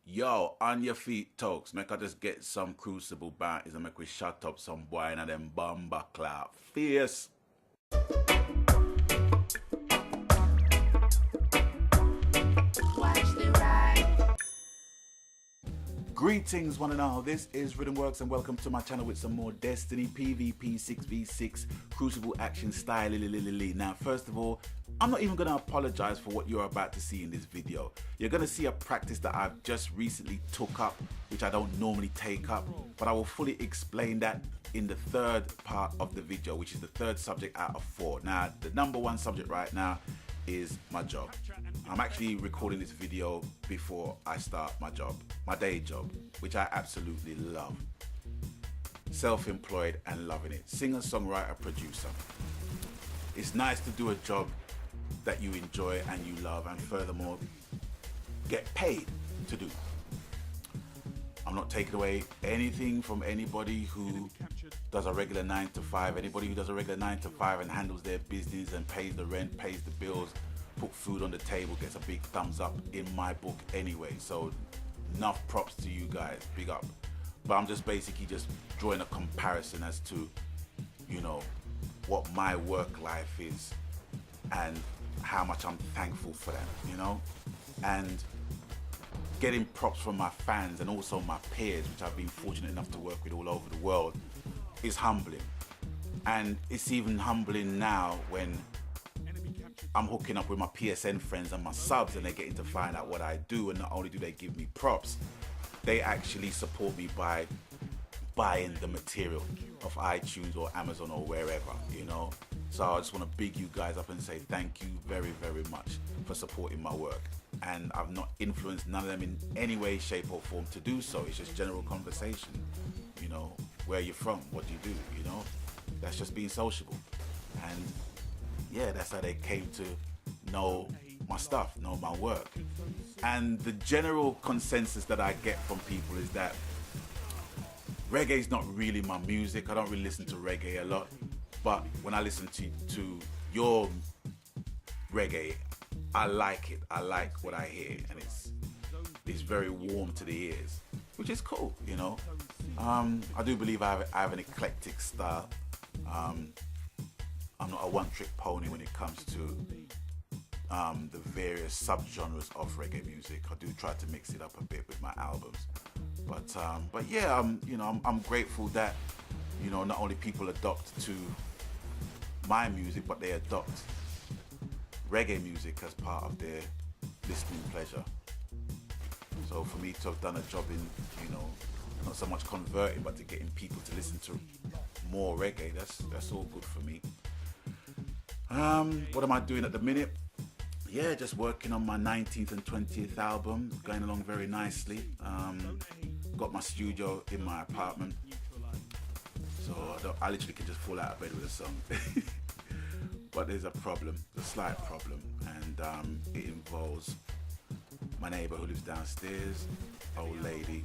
Yo, on your feet, Tokes. Make I just get some Crucible bounties and make we shut up some boy and them bomber clap. Fierce. Watch the ride. Greetings, one and all. This is Rhythm Works, and welcome to my channel with some more Destiny PvP 6v6 Crucible action style. Now, first of all, I'm not even going to apologize for what you're about to see in this video. You're going to see a practice that I've just recently took up, which I don't normally take up, but I will fully explain that in the third part of the video, which is the third subject out of 4. Now, the number one subject right now is my job. I'm actually recording this video before I start my job, my day job, which I absolutely love. Self-employed and loving it. Singer, songwriter, producer. It's nice to do a job that you enjoy and you love, and furthermore, get paid to do. I'm not taking away anything from anybody who does a regular 9 to 5. Anybody who does a regular 9 to 5 and handles their business and pays the rent, pays the bills, put food on the table, gets a big thumbs up in my book anyway. So enough props to you guys, big up. But I'm just basically just drawing a comparison as to, you know, what my work life is and how much I'm thankful for that, you know, and getting props from my fans and also my peers, which I've been fortunate enough to work with all over the world, is humbling. And it's even humbling now when I'm hooking up with my PSN friends and my subs and they're getting to find out what I do, and not only do they give me props, they actually support me by buying the material of iTunes or Amazon or wherever, you know. So I just want to big you guys up and say thank you very, very much for supporting my work. And I've not influenced none of them in any way, shape or form to do so. It's just general conversation, you know. Where you're from, what do you do, you know. That's just being sociable. And yeah, that's how they came to know my stuff, know my work. And the general consensus that I get from people is that reggae is not really my music. I don't really listen to reggae a lot, but when I listen to your reggae, I like it. I like what I hear, and it's very warm to the ears, which is cool, you know. I do believe I have an eclectic style. I'm not a one-trick pony when it comes to the various subgenres of reggae music. I do try to mix it up a bit with my albums, but yeah, you know, I'm grateful that, you know, not only people adopt to my music, but they adopt reggae music as part of their listening pleasure. So for me to have done a job in, you know, not so much converting, but to getting people to listen to more reggae, that's all good for me. What am I doing at the minute? Yeah, just working on my 19th and 20th album, going along very nicely. Got my studio in my apartment, so I literally can just fall out of bed with a song. But there's a problem, a slight problem, and it involves my neighbor who lives downstairs, old lady,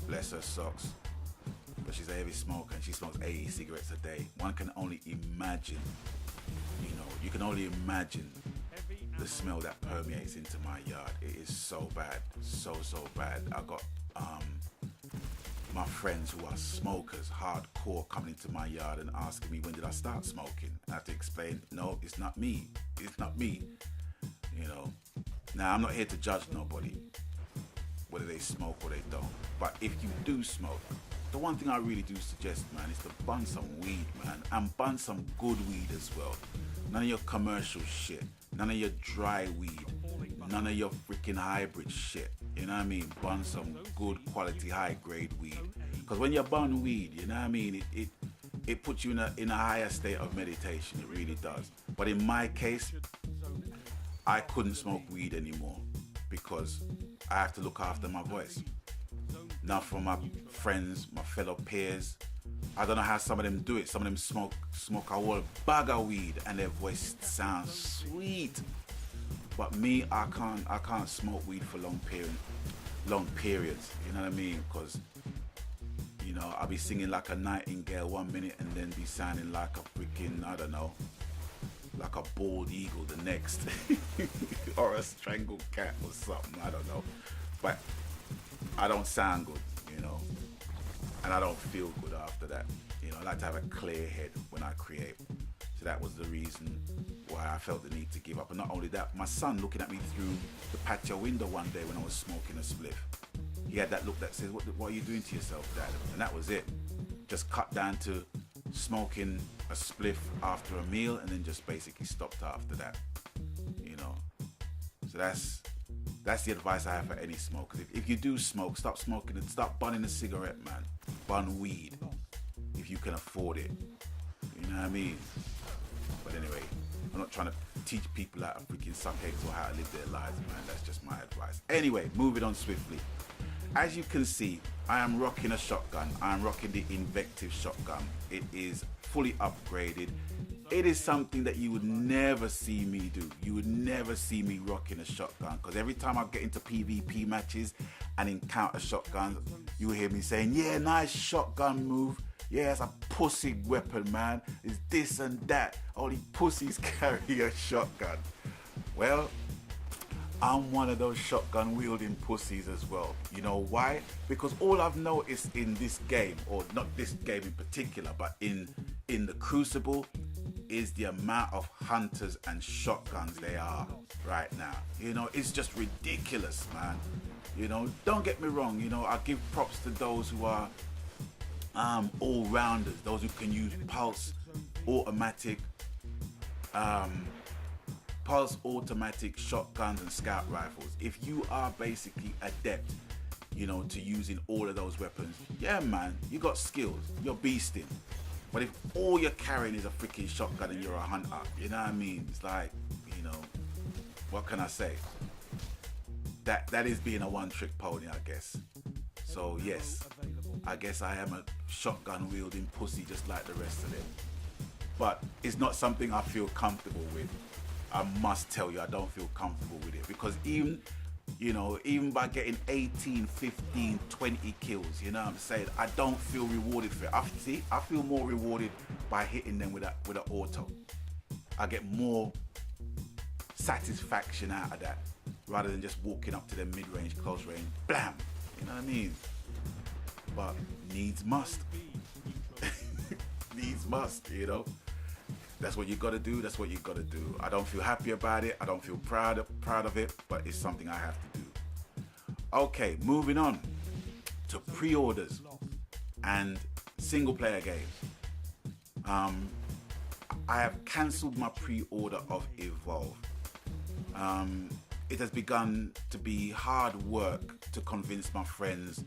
bless her socks, but she's a heavy smoker and she smokes 80 cigarettes a day. One can only imagine, you know, you can only imagine the smell that permeates into my yard. It is so bad, so bad. I got my friends who are smokers, hardcore, coming into my yard and asking me when did I start smoking. I have to explain, no, it's not me, it's not me, you know. Now, I'm not here to judge nobody, whether they smoke or they don't, but if you do smoke, the one thing I really do suggest, man, is to bun some weed, man, and bun some good weed as well. None of your commercial shit, none of your dry weed, none of your freaking hybrid shit, you know what I mean? Bun some good quality high grade weed, because when you bun weed, you know what I mean, it puts you in a higher state of meditation. It really does. But in my case, I couldn't smoke weed anymore because I have to look after my voice. Now, for my friends, my fellow peers, I don't know how some of them do it. Some of them smoke a whole bag of weed and their voice sounds sweet. But me, I can't smoke weed for long periods. You know what I mean? Because, you know, I'll be singing like a nightingale 1 minute and then be sounding like a freaking, I don't know, like a bald eagle the next, or a strangled cat or something. I don't know, but I don't sound good, you know, and I don't feel good after that. You know, I like to have a clear head when I create. So that was the reason why I felt the need to give up. And not only that, my son looking at me through the patio window one day when I was smoking a spliff, he had that look that says, what are you doing to yourself, Dad? And that was it. Just cut down to smoking a spliff after a meal, and then just basically stopped after that, you know. So that's the advice I have for any smokers. If you do smoke, stop smoking and stop burning a cigarette, man. Burn weed if you can afford it. You know what I mean? But anyway, I'm not trying to teach people how to freaking suck eggs or how to live their lives, man. That's just my advice. Anyway, moving on swiftly. As you can see, I am rocking a shotgun. I am rocking the Invective shotgun. It is fully upgraded. It is something that you would never see me do. You would never see me rocking a shotgun, because every time I get into PvP matches and encounter shotguns, you will hear me saying, yeah, nice shotgun move. Yeah, it's a pussy weapon, man. It's this and that. Only pussies carry a shotgun. Well, I'm one of those shotgun wielding pussies as well. You know why? Because all I've noticed in this game, or not this game in particular, but in the Crucible, is the amount of hunters and shotguns they are right now. You know, it's just ridiculous, man. You know, don't get me wrong. You know, I give props to those who are all-rounders, those who can use pulse automatic shotguns and scout rifles. If you are basically adept, you know, to using all of those weapons, yeah, man, you got skills, you're beasting. But if all you're carrying is a freaking shotgun and you're a hunter, you know what I mean? It's like, you know, what can I say? That is being a one-trick pony, I guess. So yes, I guess I am a shotgun wielding pussy just like the rest of them. But it's not something I feel comfortable with. I must tell you, I don't feel comfortable with it, because even by getting 18, 15, 20 kills, you know what I'm saying, I don't feel rewarded for it. I feel more rewarded by hitting them with an auto. I get more satisfaction out of that rather than just walking up to them mid-range, close range, blam, you know what I mean? But needs must. Needs must, you know. That's what you gotta do, that's what you gotta do. I don't feel happy about it, I don't feel proud of it, but it's something I have to do. Okay, moving on to pre-orders and single player games. I have cancelled my pre-order of Evolve. It has begun to be hard work to convince my friends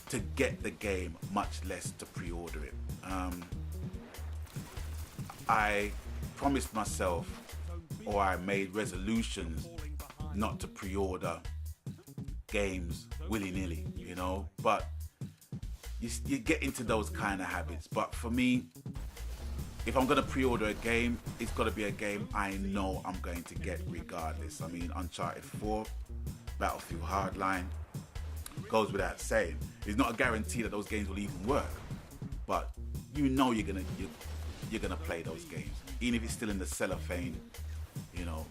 to get the game, much less to pre-order it. I promised myself, or I made resolutions not to pre-order games willy-nilly, you know, but you get into those kind of habits. But for me, if I'm going to pre-order a game, it's got to be a game I know I'm going to get regardless. I mean, Uncharted 4, Battlefield Hardline, goes without saying. It's not a guarantee that those games will even work, but you know you're gonna play those games, even if it's still in the cellophane, you know,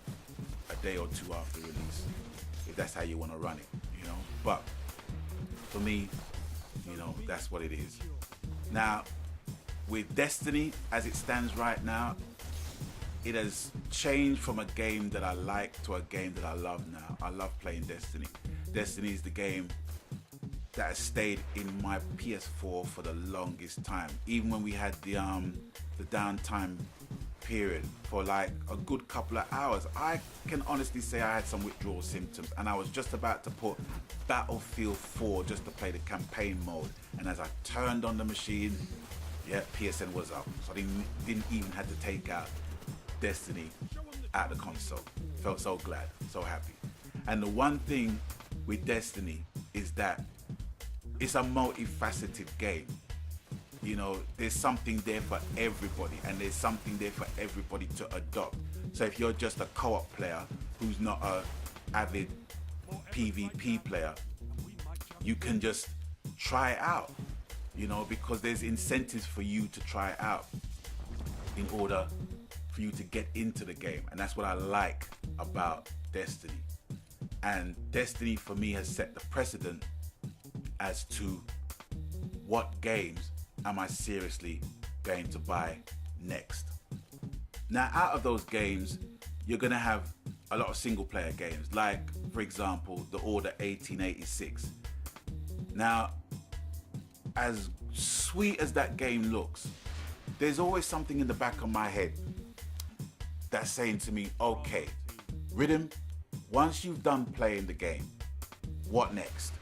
a day or two after release, if that's how you want to run it, you know. But for me, you know, that's what it is. Now, with Destiny, as it stands right now, it has changed from a game that I like to a game that I love now. I love playing Destiny. Destiny is the game that has stayed in my PS4 for the longest time. Even when we had the downtime period for like a good couple of hours, I can honestly say I had some withdrawal symptoms, and I was just about to put Battlefield 4 just to play the campaign mode, and as I turned on the machine, yeah, PSN was up. So I didn't even have to take out Destiny out the console. Felt so glad, so happy. And the one thing with Destiny is that it's a multifaceted game. You know, there's something there for everybody, and there's something there for everybody to adopt. So if you're just a co-op player who's not a avid PvP player, you can just try it out, you know, because there's incentives for you to try it out in order for you to get into the game. And that's what I like about Destiny. And Destiny for me has set the precedent as to what games am I seriously going to buy next. Now, out of those games, you're going to have a lot of single player games, like, for example, The Order 1886. Now, as sweet as that game looks, there's always something in the back of my head that's saying to me, okay, Rhythm, once you've done playing the game, what next?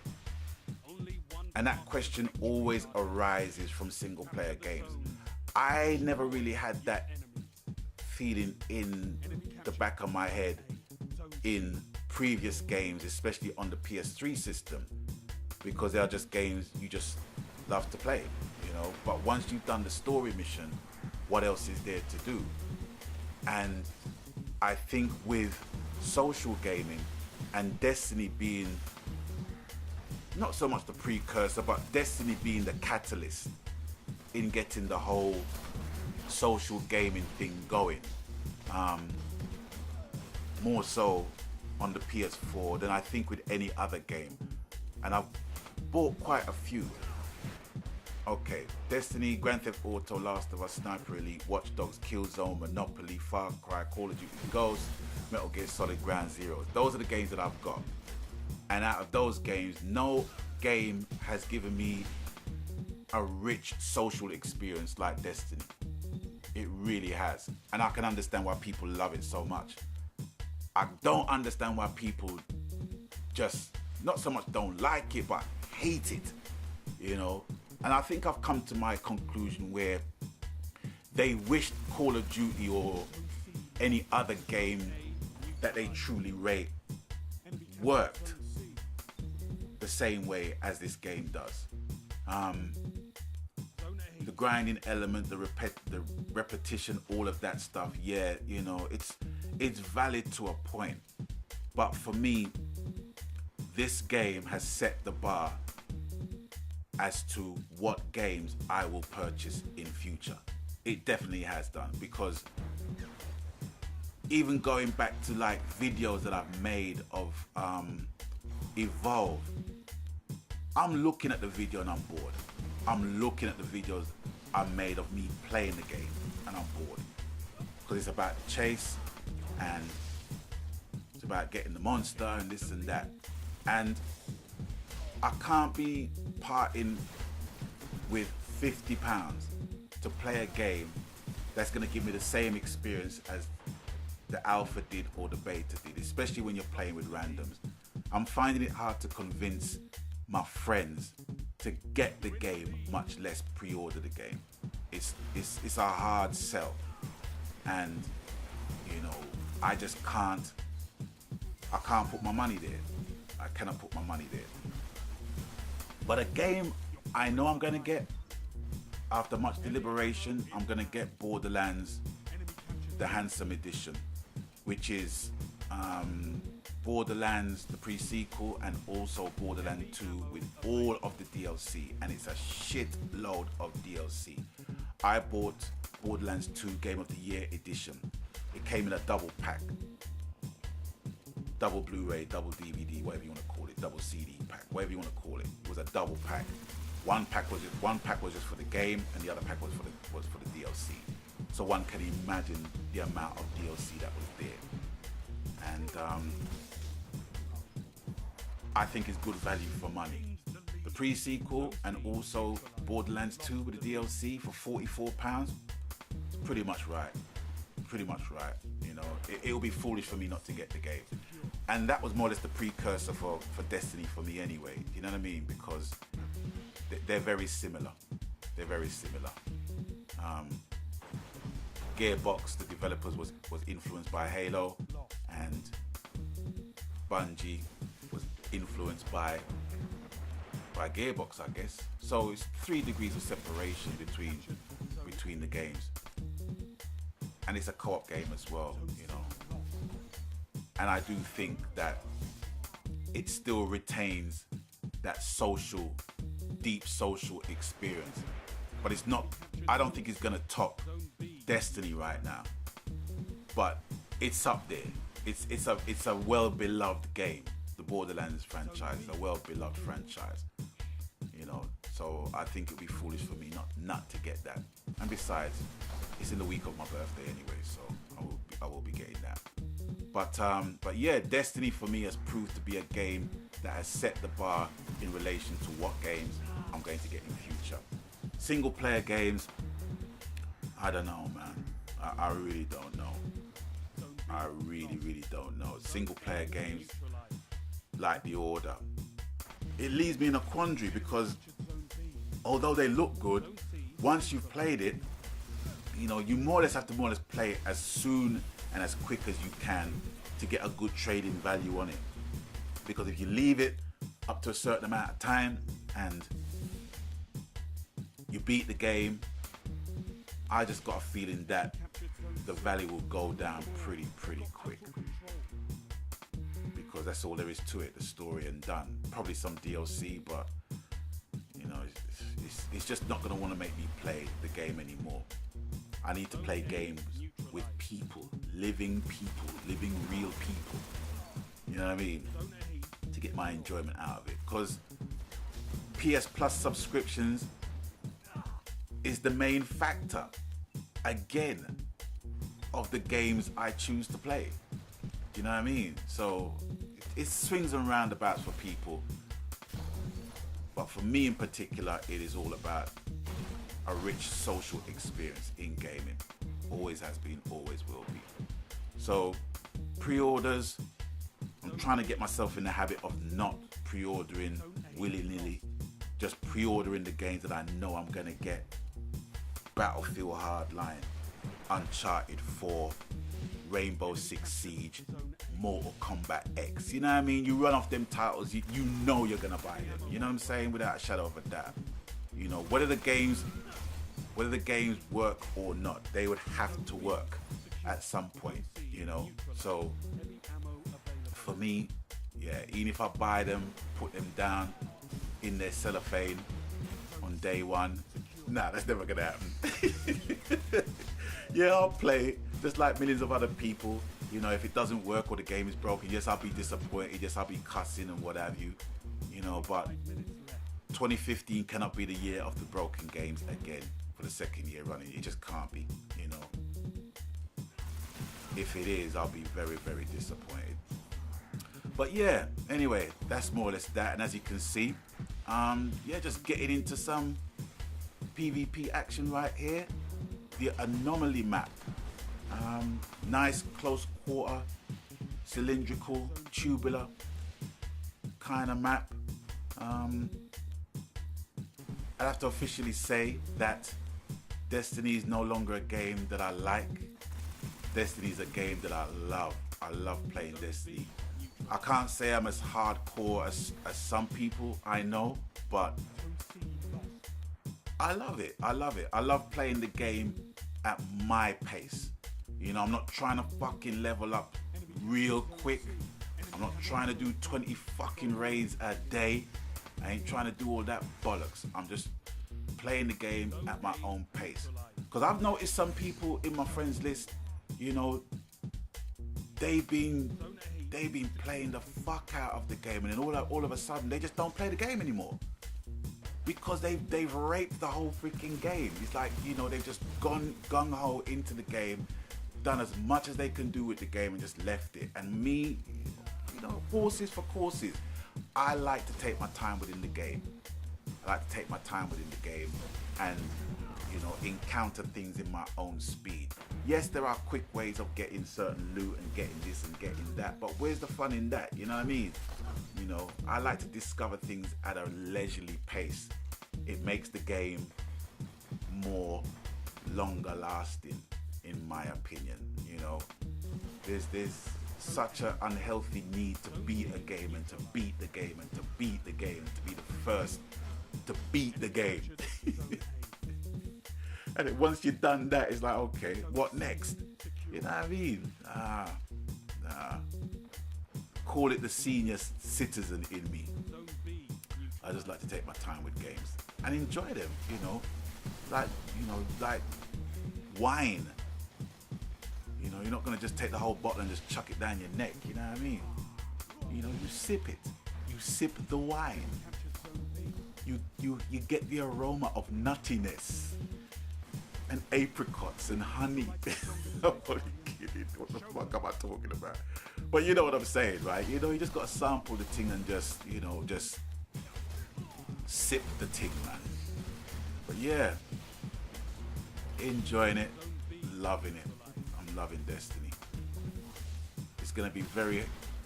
And that question always arises from single player games. I never really had that feeling in the back of my head in previous games, especially on the PS3 system, because they are just games you just love to play, you know. But once you've done the story mission, what else is there to do? And I think with social gaming and Destiny being not so much the precursor, but Destiny being the catalyst in getting the whole social gaming thing going, more so on the PS4 than I think with any other game. And I've bought quite a few. Okay, Destiny, Grand Theft Auto, Last of Us, Sniper Elite, Watch Dogs, Killzone, Monopoly, Far Cry, Call of Duty Ghosts, Metal Gear Solid, Ground Zeroes. Those are the games that I've got. And out of those games, no game has given me a rich social experience like Destiny. It really has. And I can understand why people love it so much. I don't understand why people just, not so much don't like it, but hate it, you know. And I think I've come to my conclusion where they wished Call of Duty or any other game that they truly rate worked the same way as this game does. The grinding element, the repetition, all of that stuff, yeah, you know, it's valid to a point. But for me, this game has set the bar as to what games I will purchase in future. It definitely has done, because even going back to like videos that I've made of Evolve, I'm looking at the video and I'm bored. I'm looking at the videos I made of me playing the game and I'm bored, because it's about the chase and it's about getting the monster and this and that, and I can't be parting with £50 to play a game that's going to give me the same experience as the alpha did or the beta did, especially when you're playing with randoms. I'm finding it hard to convince my friends to get the game, much less pre-order the game. It's a hard sell, and you know, I just can't put my money there. I cannot put my money there. But a game I know I'm gonna get, after much deliberation, I'm gonna get Borderlands, the Handsome Edition, which is Borderlands, the pre-sequel, and also Borderlands 2 with all of the DLC, and it's a shit load of DLC. I bought Borderlands 2 Game of the Year Edition. It came in a double pack, double Blu-ray, double DVD, whatever you want to call it, double CD pack, whatever you want to call it. It was a double pack. One pack was just for the game, and the other pack was for the DLC. So one can imagine the amount of DLC that was there. And I think it's good value for money. The pre-sequel and also Borderlands 2 with the DLC for £44, it's pretty much right. Pretty much right. You know, it will be foolish for me not to get the game. And that was more or less the precursor for Destiny for me anyway. You know what I mean? Because they're very similar. They're very similar. Gearbox, the developers, was influenced by Halo, and Bungie was influenced by Gearbox, I guess. So it's 3 degrees of separation between the games, and it's a co-op game as well, you know. And I do think that it still retains that social, deep social experience, but it's not. I don't think it's gonna top Destiny right now. but it's up there. It's a well-beloved game. The Borderlands franchise is a well-beloved franchise. You know, so I think it'd be foolish for me not to get that. And besides, it's in the week of my birthday anyway, so I will be getting that. But yeah, Destiny for me has proved to be a game that has set the bar in relation to what games I'm going to get in future. Single player games, I don't know, man. I really don't know. I really don't know. Single player games like The Order, it leaves me in a quandary because although they look good, once you've played it, you know, you more or less have to more or less play it as soon and as quick as you can to get a good trading value on it. Because if you leave it up to a certain amount of time and you beat the game, I just got a feeling that the value will go down pretty quick. Because that's all there is to it, the story and done. Probably some DLC, but you know, it's just not going to want to make me play the game anymore. I need to play games with people, living real people. You know what I mean? To get my enjoyment out of it. Because PS Plus subscriptions is the main factor, again, of the games I choose to play. You know what I mean? So it swings and roundabouts for people. But for me in particular, it is all about a rich social experience in gaming. Always has been, always will be. So pre-orders, I'm trying to get myself in the habit of not pre-ordering willy-nilly, just pre-ordering the games that I know I'm gonna get. Battlefield Hardline, Uncharted 4, Rainbow Six Siege, Mortal Kombat X. You know what I mean? You run off them titles, you know you're gonna buy them. You know what I'm saying? Without a shadow of a doubt. You know, whether the games work or not, they would have to work at some point, you know. So for me, yeah, even if I buy them, put them down in their cellophane on day one, nah, that's never gonna happen. Yeah, I'll play it just like millions of other people. You know, if it doesn't work or the game is broken, yes, I'll be disappointed, yes, I'll be cussing and what have you, you know, but 2015 cannot be the year of the broken games again for the second year running. It just can't be, you know. If it is, I'll be very disappointed. But yeah, anyway, that's more or less that. And as you can see, yeah, just getting into some PvP action right here. The Anomaly map. Nice close quarter, cylindrical, tubular kind of map. I have to officially say that Destiny is no longer a game that I like. Destiny is a game that I love. I love playing Destiny. I can't say I'm as hardcore as some people I know, but I love it. I love playing the game at my pace. You know, I'm not trying to fucking level up real quick. I'm not trying to do 20 fucking raids a day. I ain't trying to do all that bollocks. I'm just playing the game at my own pace. Because I've noticed some people in my friends list, you know, they've been playing the fuck out of the game, and then all of a sudden they just don't play the game anymore. Because they've raped the whole freaking game. It's like, you know, they've just gone gung-ho into the game, done as much as they can do with the game and just left it. And me, you know, horses for courses. I like to take my time within the game. And, you know, encounter things in my own speed. Yes, there are quick ways of getting certain loot and getting this and getting that, but where's the fun in that? You know what I mean? You know, I like to discover things at a leisurely pace. It makes the game more longer lasting, in my opinion. You know, there's such an unhealthy need to beat a game and to beat the game and to beat the game and to be the first to beat the game. And then once you've done that, it's like, okay, what next? You know what I mean? Nah. Call it the senior citizen in me. I just like to take my time with games and enjoy them, you know, like wine. You know, you're not gonna just take the whole bottle and just chuck it down your neck. You know what I mean? You know, you sip it. You sip the wine. You get the aroma of nuttiness and apricots and honey. I'm only kidding. What the fuck am I talking about? But you know what I'm saying, right? You know, you just gotta sample the thing and just, you know, just sip the thing, man. But yeah, enjoying it, loving it. I'm loving Destiny. It's gonna be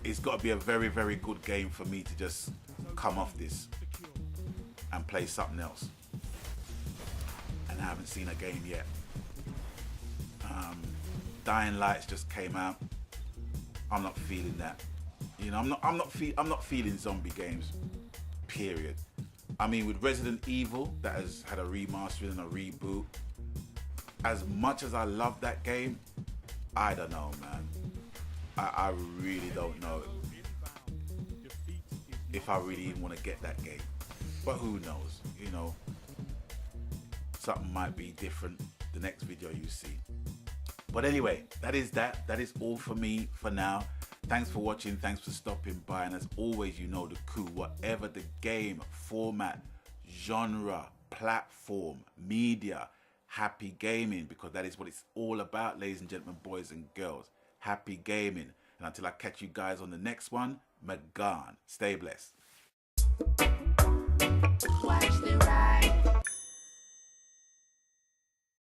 it's gotta be a very, very good game for me to just come off this and play something else. And I haven't seen a game yet. Dying Lights just came out. I'm not feeling that. You know, I'm not feeling zombie games. Period. I mean, with Resident Evil, that has had a remastering and a reboot. As much as I love that game, I don't know, man. I really don't know if I really even want to get that game. But who knows? You know, something might be different the next video you see. But anyway, that is that. That is all for me for now. Thanks for watching. Thanks for stopping by. And as always, you know the coup. Whatever the game, format, genre, platform, media, happy gaming, because that is what it's all about, ladies and gentlemen, boys and girls. Happy gaming. And until I catch you guys on the next one, Magan. Stay blessed. Watch the ride.